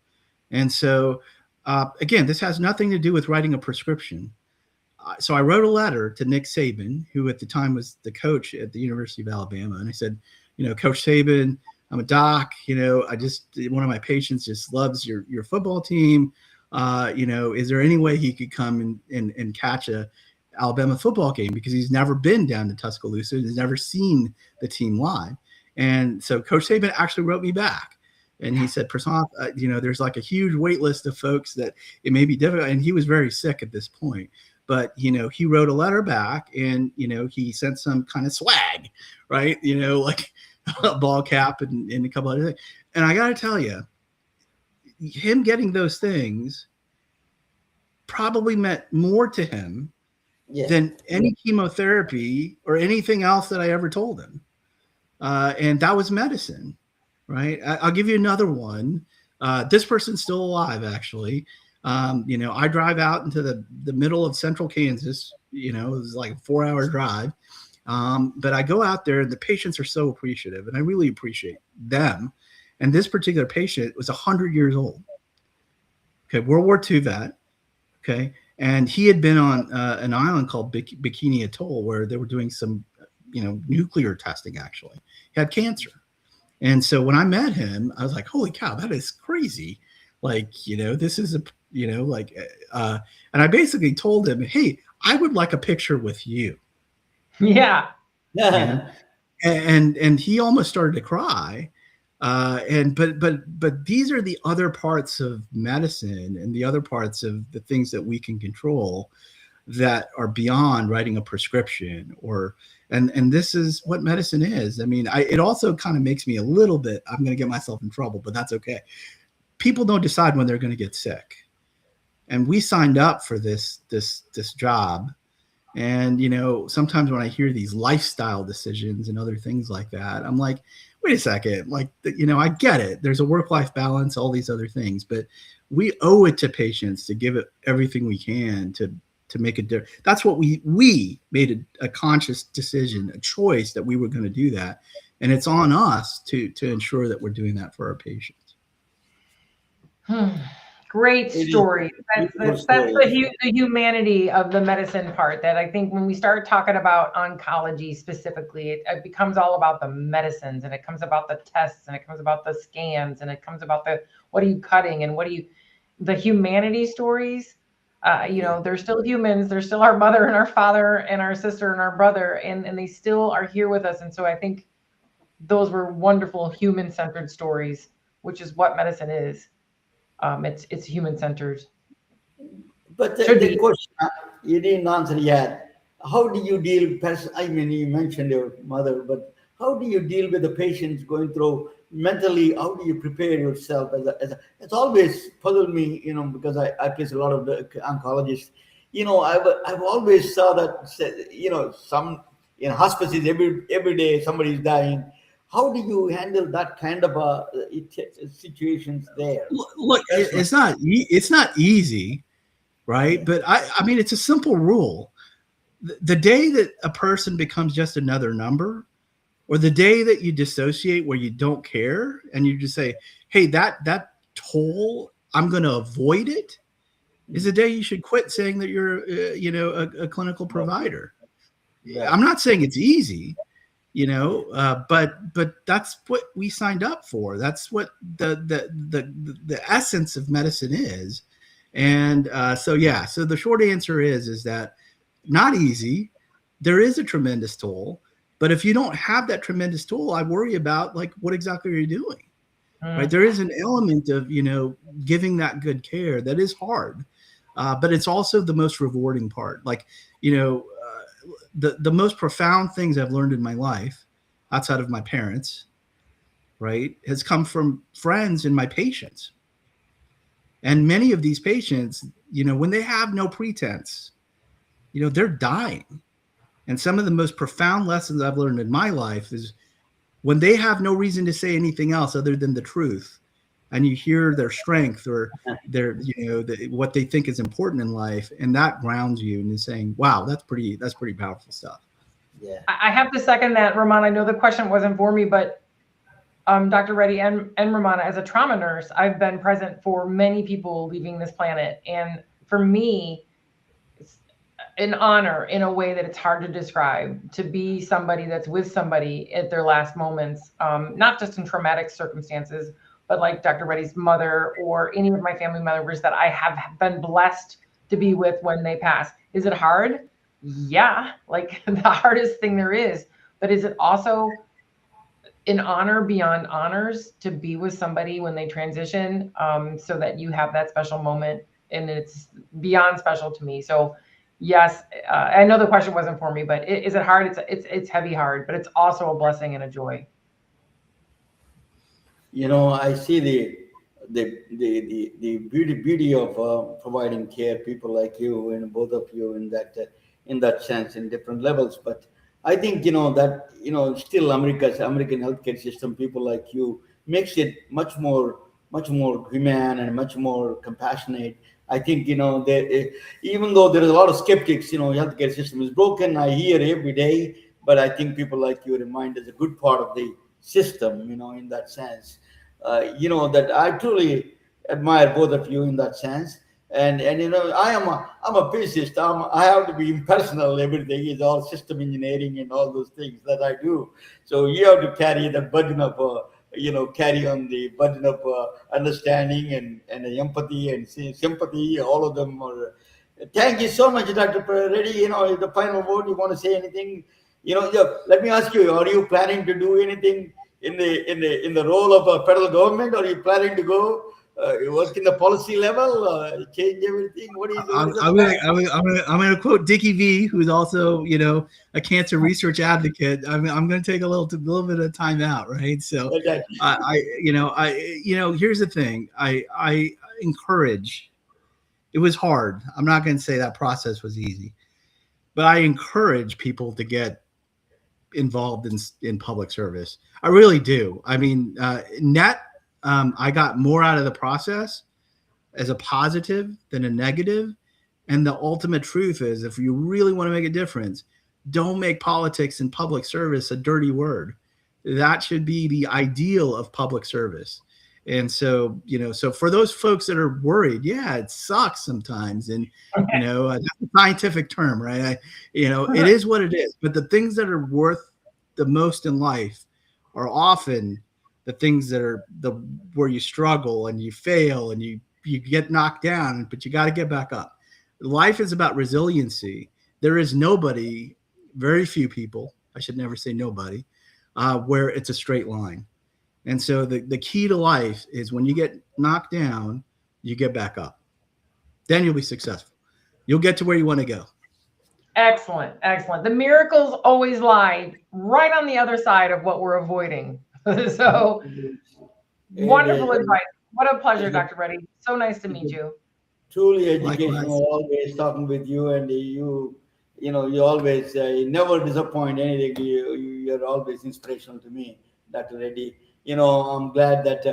And so, again, this has nothing to do with writing a prescription. So I wrote a letter to Nick Saban, who at the time was the coach at the University of Alabama. And I said, Coach Saban, I'm a doc, one of my patients just loves your football team. Is there any way he could come and catch a Alabama football game? Because he's never been down to Tuscaloosa. He's never seen the team live. And so Coach Saban actually wrote me back, and he said, Prasanth, there's like a huge wait list of folks that it may be difficult. And he was very sick at this point, but, he wrote a letter back, and, he sent some kind of swag, right? Like a ball cap and a couple other things. And I got to tell you, him getting those things probably meant more to him than any chemotherapy or anything else that I ever told him. And that was medicine, right? I'll give you another one. This person's still alive, actually. I drive out into the middle of central Kansas. It was like a 4-hour drive. But I go out there, and the patients are so appreciative, and I really appreciate them. And this particular patient was 100 years old. Okay, World War II vet. Okay, and he had been on an island called Bikini Atoll, where they were doing some nuclear testing. Actually, he had cancer. And so when I met him, I was like, holy cow, that is crazy. Like, this is and I basically told him, hey, I would like a picture with you, Yeah. and he almost started to cry. But these are the other parts of medicine and the other parts of the things that we can control that are beyond writing a prescription and this is what medicine is. I mean, it also kind of makes me a little bit, I'm going to get myself in trouble, but that's okay. People don't decide when they're going to get sick. And we signed up for this job. And, sometimes when I hear these lifestyle decisions and other things like that, I'm like, wait a second, like, I get it. There's a work-life balance, all these other things, but we owe it to patients to give it everything we can to make a difference. That's what we made a conscious decision, a choice that we were going to do that. And it's on us to ensure that we're doing that for our patients. Great story. That's the humanity of the medicine part that I think when we start talking about oncology specifically, it becomes all about the medicines, and it comes about the tests, and it comes about the scans, and it comes about what are you cutting and the humanity stories. They're still humans. They're still our mother and our father and our sister and our brother, and they still are here with us. And so I think those were wonderful human-centered stories, which is what medicine is. It's human-centered. But the question you didn't answer yet. How do you deal? I mean, you mentioned your mother, but how do you deal with the patients going through mentally? How do you prepare yourself? It's always puzzled me, because I place a lot of the oncologists. I've always saw that, some in hospices every day somebody's dying. How do you handle that kind of situations there? Look, it's not easy, right? Yeah. But I mean, it's a simple rule. The day that a person becomes just another number, or the day that you dissociate where you don't care and you just say, hey, that toll, I'm going to avoid it, is the day you should quit saying that you're a clinical provider. Yeah. I'm not saying it's easy, but that's what we signed up for. That's what the essence of medicine is. And so the short answer is that not easy. There is a tremendous toll, but if you don't have that tremendous toll, I worry about, like, what exactly are you doing? Right? There is an element of, giving that good care that is hard, but it's also the most rewarding part. Like, the most profound things I've learned in my life outside of my parents, right, has come from friends and my patients. And many of these patients, when they have no pretense, they're dying. And some of the most profound lessons I've learned in my life is when they have no reason to say anything else other than the truth, and you hear their strength or their, what they think is important in life, and that grounds you into saying, wow, that's pretty powerful stuff. Yeah. I have to second that, Ramon. I know the question wasn't for me, but Dr. Reddy and Ramona, as a trauma nurse, I've been present for many people leaving this planet. And for me, it's an honor in a way that it's hard to describe, to be somebody that's with somebody at their last moments, not just in traumatic circumstances, but like Dr. Reddy's mother or any of my family members that I have been blessed to be with when they pass. Is it hard? Yeah, like the hardest thing there is. But is it also an honor beyond honors to be with somebody when they transition, so that you have that special moment? And it's beyond special to me. So yes, I know the question wasn't for me, but is it hard? It's heavy hard, but it's also a blessing and a joy. I see the beauty of providing care. People like you and both of you in that sense, in different levels. But I think that still American healthcare system, people like you, makes it much more human and much more compassionate. I think even though there is a lot of skeptics, healthcare system is broken. I hear every day, but I think people like you remind us a good part of the system. In that sense, that I truly admire both of you in that sense. And I'm a physicist. I have to be impersonal. Everything is all system engineering and all those things that I do. So you have to carry the burden of carry on the burden of understanding and empathy and sympathy. All of them are. Thank you so much, Dr. Reddy. The final word. You want to say anything? Let me ask you: are you planning to do anything in the role of a federal government? Or are you planning to go work in the policy level, change everything? What is the plan? I'm gonna quote Dickie V, who's also a cancer research advocate. I'm gonna take a little bit of time out, right? So here's the thing. I encourage. It was hard. I'm not going to say that process was easy, but I encourage people to get involved in public service. I really do. I mean, I got more out of the process as a positive than a negative. And the ultimate truth is, if you really want to make a difference, don't make politics and public service a dirty word. That should be the ideal of public service. And so, so for those folks that are worried, yeah, it sucks sometimes. And, that's a scientific term, right? It is what it is. But the things that are worth the most in life are often the things that are where you struggle and you fail and you get knocked down, but you got to get back up. Life is about resiliency. There is nobody, very few people, I should never say nobody, where it's a straight line. And so the key to life is when you get knocked down, you get back up. Then you'll be successful. You'll get to where you want to go. Excellent. Excellent. The miracles always lie right on the other side of what we're avoiding. So wonderful advice. What a pleasure, Dr. Reddy. So nice to meet you. Truly educational. Likewise. Always talking with you, and you always you never disappoint anything. You're always inspirational to me, Dr. Reddy. I'm glad that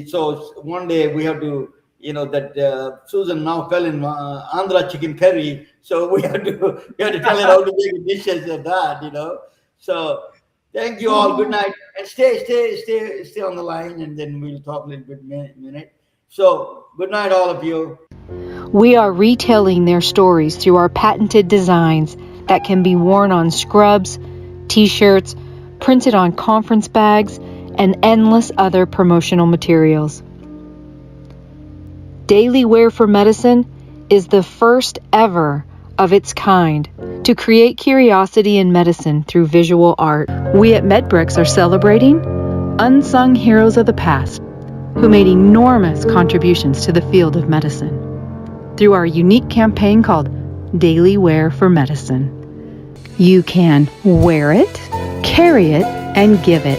so one day we have to, that Susan now fell in Andhra chicken curry. So we have to tell her how to make dishes of that, So thank you all. Good night. And stay on the line, and then we'll talk a little bit minute. So good night, all of you. We are retelling their stories through our patented designs that can be worn on scrubs, t-shirts, printed on conference bags, and endless other promotional materials. Daily Wear for Medicine is the first ever of its kind to create curiosity in medicine through visual art. We at MedBricks are celebrating unsung heroes of the past who made enormous contributions to the field of medicine through our unique campaign called Daily Wear for Medicine. You can wear it, carry it, and give it.